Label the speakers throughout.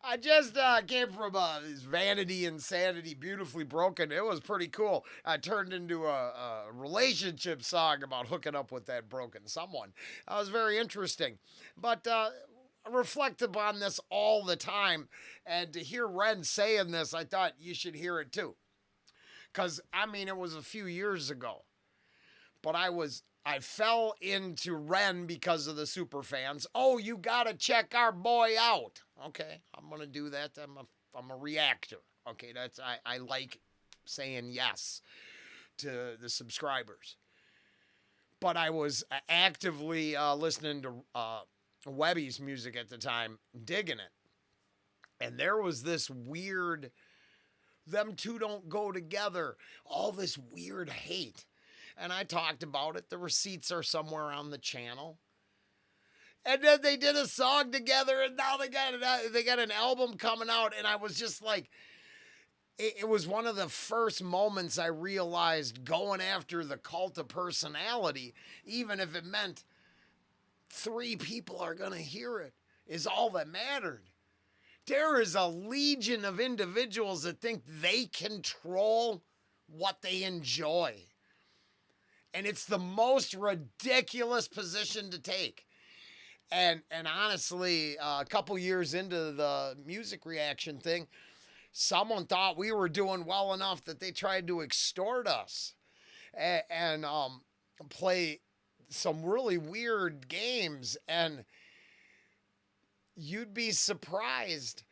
Speaker 1: I just came from this Vanity Insanity Beautifully Broken. It was pretty cool. I turned into a relationship song about hooking up with that broken someone. That was very interesting. But I reflect upon this all the time. And to hear Ren saying this, I thought you should hear it too. Because, I mean, it was a few years ago. But I fell into Ren because of the super fans. Oh, you gotta check our boy out. Okay, I'm gonna do that. I'm a reactor. Okay, I like saying yes to the subscribers. But I was actively listening to Webby's music at the time, digging it, and there was this weird. Them two don't go together. All this weird hate. And I talked about it. The receipts are somewhere on the channel. And then they did a song together, and now they got an album coming out. And I was just like, it was one of the first moments I realized going after the cult of personality, even if it meant 3 people are gonna hear it, is all that mattered. There is a legion of individuals that think they control what they enjoy. And it's the most ridiculous position to take. And honestly, a couple years into the music reaction thing, someone thought we were doing well enough that they tried to extort us and play some really weird games. And you'd be surprised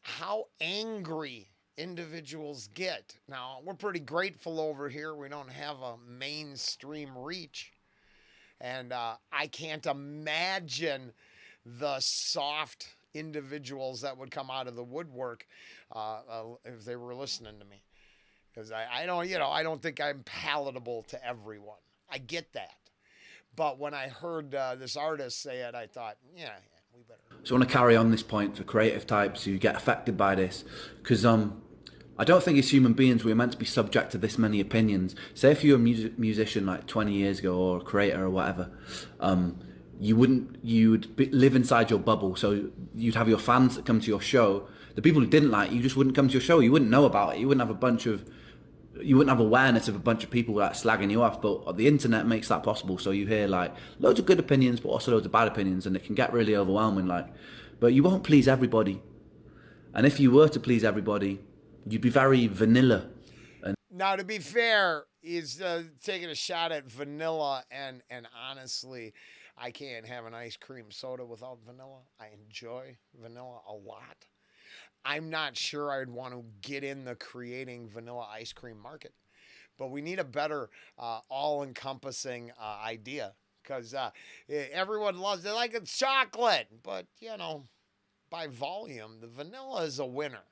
Speaker 1: how angry individuals get. Now, we're pretty grateful over here. We don't have a mainstream reach. And I can't imagine the soft individuals that would come out of the woodwork if they were listening to me. Because I don't think I'm palatable to everyone. I get that. But when I heard this artist say it, I thought, yeah, we better.
Speaker 2: So I want to carry on this point for creative types who get affected by this, because I don't think as human beings we're meant to be subject to this many opinions. Say if you're a musician like 20 years ago, or a creator or whatever, you'd live inside your bubble. So you'd have your fans that come to your show. The people who didn't like you just wouldn't come to your show. You wouldn't know about it. You wouldn't have awareness of a bunch of people that slagging you off. But the internet makes that possible. So you hear like loads of good opinions, but also loads of bad opinions, and it can get really overwhelming. But you won't please everybody. And if you were to please everybody, you'd be very vanilla.
Speaker 1: Now, to be fair, he's taking a shot at vanilla, and honestly, I can't have an ice cream soda without vanilla. I enjoy vanilla a lot. I'm not sure I'd want to get in the creating vanilla ice cream market, but we need a better all-encompassing idea, because everyone loves it like it's chocolate, but, by volume, the vanilla is a winner.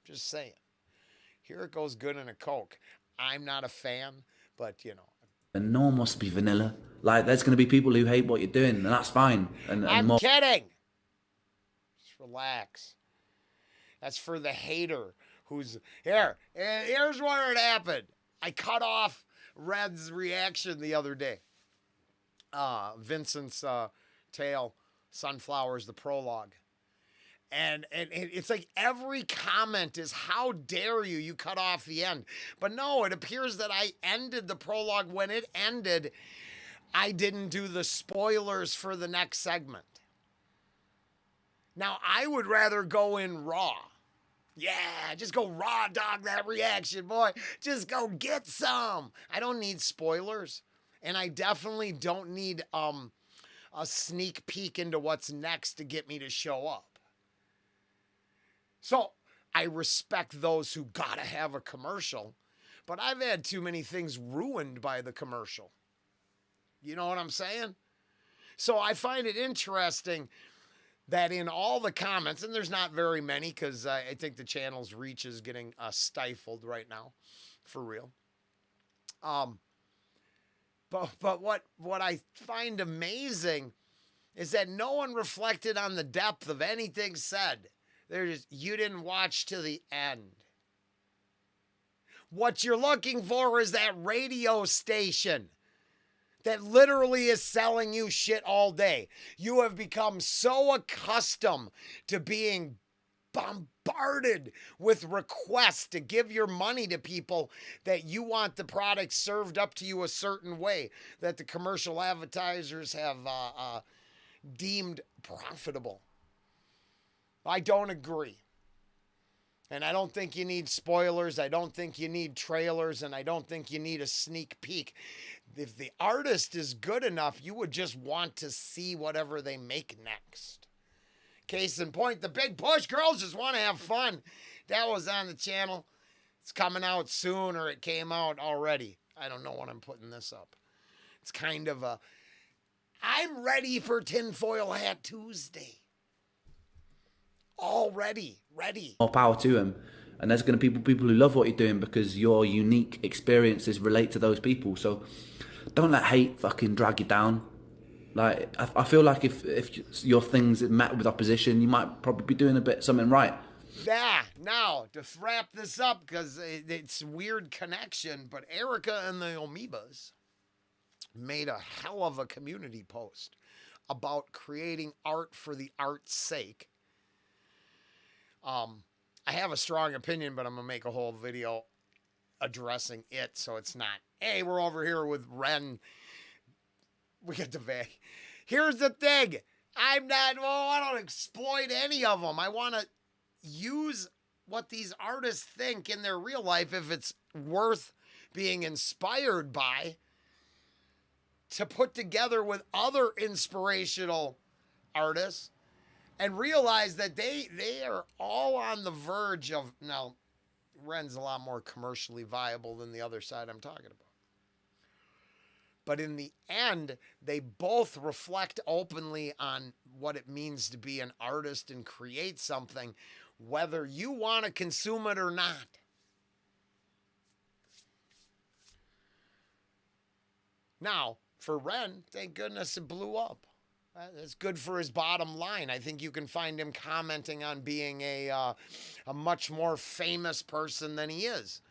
Speaker 1: Just saying. Here it goes good in a Coke. I'm not a fan, but
Speaker 2: And no one wants to be vanilla. Like, there's going to be people who hate what you're doing, and that's fine.
Speaker 1: I'm kidding. Just relax. That's for the hater who's here. Here's where it happened. I cut off Red's reaction the other day. Vincent's tale, Sunflowers, the prologue. And it's like every comment is, how dare you cut off the end. But no, it appears that I ended the prologue. When it ended, I didn't do the spoilers for the next segment. Now, I would rather go in raw. Yeah, just go raw dog that reaction, boy. Just go get some. I don't need spoilers. And I definitely don't need a sneak peek into what's next to get me to show up. So I respect those who gotta have a commercial, but I've had too many things ruined by the commercial. You know what I'm saying? So I find it interesting that in all the comments, and there's not very many because I think the channel's reach is getting stifled right now, for real. But what I find amazing is that no one reflected on the depth of anything said. They're just, you didn't watch to the end. What you're looking for is that radio station that literally is selling you shit all day. You have become so accustomed to being bombarded with requests to give your money to people that you want the product served up to you a certain way that the commercial advertisers have deemed profitable. I don't agree. And I don't think you need spoilers. I don't think you need trailers. And I don't think you need a sneak peek. If the artist is good enough, you would just want to see whatever they make next. Case in point, The Big Push. Girls just want to have fun. That was on the channel. It's coming out soon, or it came out already. I don't know when I'm putting this up. It's kind of a, I'm ready for Tinfoil Hat Tuesday. Already ready.
Speaker 2: More power to him. And there's going to be people who love what you're doing because your unique experiences relate to those people. So don't let hate fucking drag you down. Like, I feel like if your things met with opposition, you might probably be doing something right.
Speaker 1: Yeah, now, to wrap this up, because it's a weird connection, but Erica and the Amoebas made a hell of a community post about creating art for the art's sake. I have a strong opinion, but I'm going to make a whole video addressing it, so it's not, hey, we're over here with REN. We get the van. Here's the thing. I don't exploit any of them. I want to use what these artists think in their real life, if it's worth being inspired by, to put together with other inspirational artists and realize that they are all on the verge of, now, REN's a lot more commercially viable than the other side I'm talking about. But in the end, they both reflect openly on what it means to be an artist and create something, whether you want to consume it or not. Now, for REN, thank goodness it blew up. That's good for his bottom line. I think you can find him commenting on being a much more famous person than he is.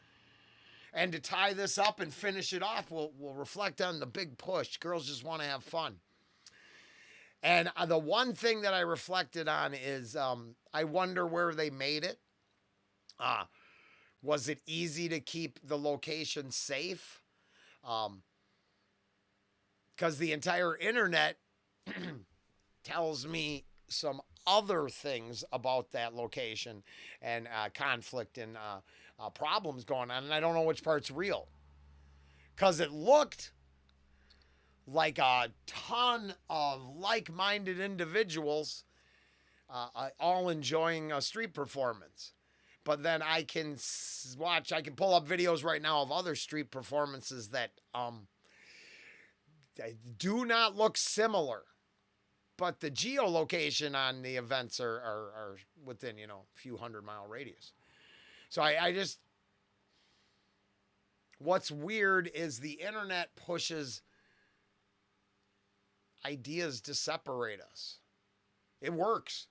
Speaker 1: And to tie this up and finish it off, we'll reflect on The Big Push. Girls just want to have fun. And the one thing that I reflected on is I wonder where they made it. Was it easy to keep the location safe? Because the entire internet tells me some other things about that location and conflict and problems going on, and I don't know which part's real. Because it looked like a ton of like-minded individuals all enjoying a street performance. But then I can pull up videos right now of other street performances that do not look similar. But the geolocation on the events are within, a few 100-mile radius. So I just, what's weird is the internet pushes ideas to separate us. It works.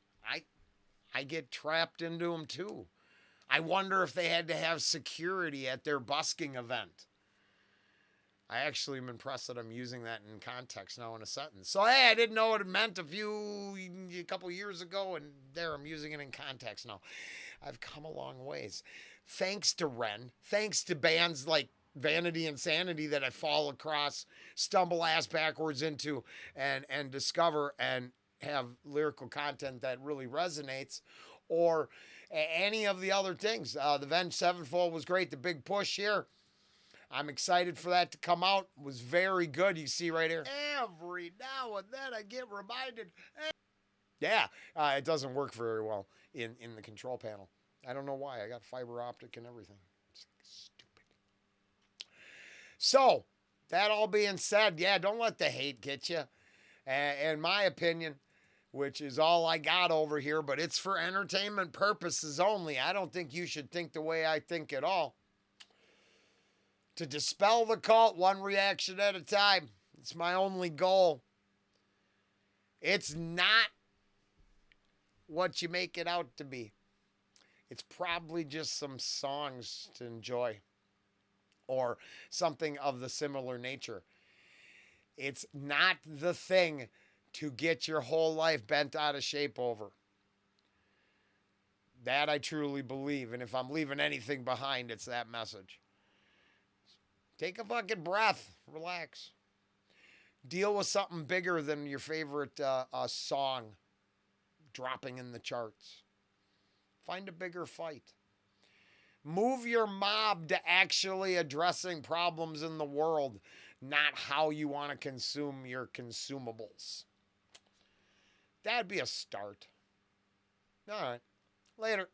Speaker 1: I get trapped into them too. I wonder if they had to have security at their busking event. I actually am impressed that I'm using that in context now in a sentence. So, hey, I didn't know what it meant a couple years ago, and there I'm using it in context now. I've come a long ways. Thanks to REN, thanks to bands like Vanity and Sanity that I fall across, stumble ass backwards into, and discover and have lyrical content that really resonates, or any of the other things. The Avenged Sevenfold was great. The Big Push here, I'm excited for that to come out. It was very good. You see right here. Every now and then I get reminded. Yeah, it doesn't work very well in the control panel. I don't know why. I got fiber optic and everything. It's stupid. So, that all being said, yeah, don't let the hate get you. In my opinion, which is all I got over here, but it's for entertainment purposes only. I don't think you should think the way I think at all. To dispel the cult one reaction at a time. It's my only goal. It's not what you make it out to be. It's probably just some songs to enjoy or something of the similar nature. It's not the thing to get your whole life bent out of shape over. That I truly believe. And if I'm leaving anything behind, it's that message. Take a fucking breath. Relax. Deal with something bigger than your favorite song dropping in the charts. Find a bigger fight. Move your mob to actually addressing problems in the world, not how you want to consume your consumables. That'd be a start. All right. Later.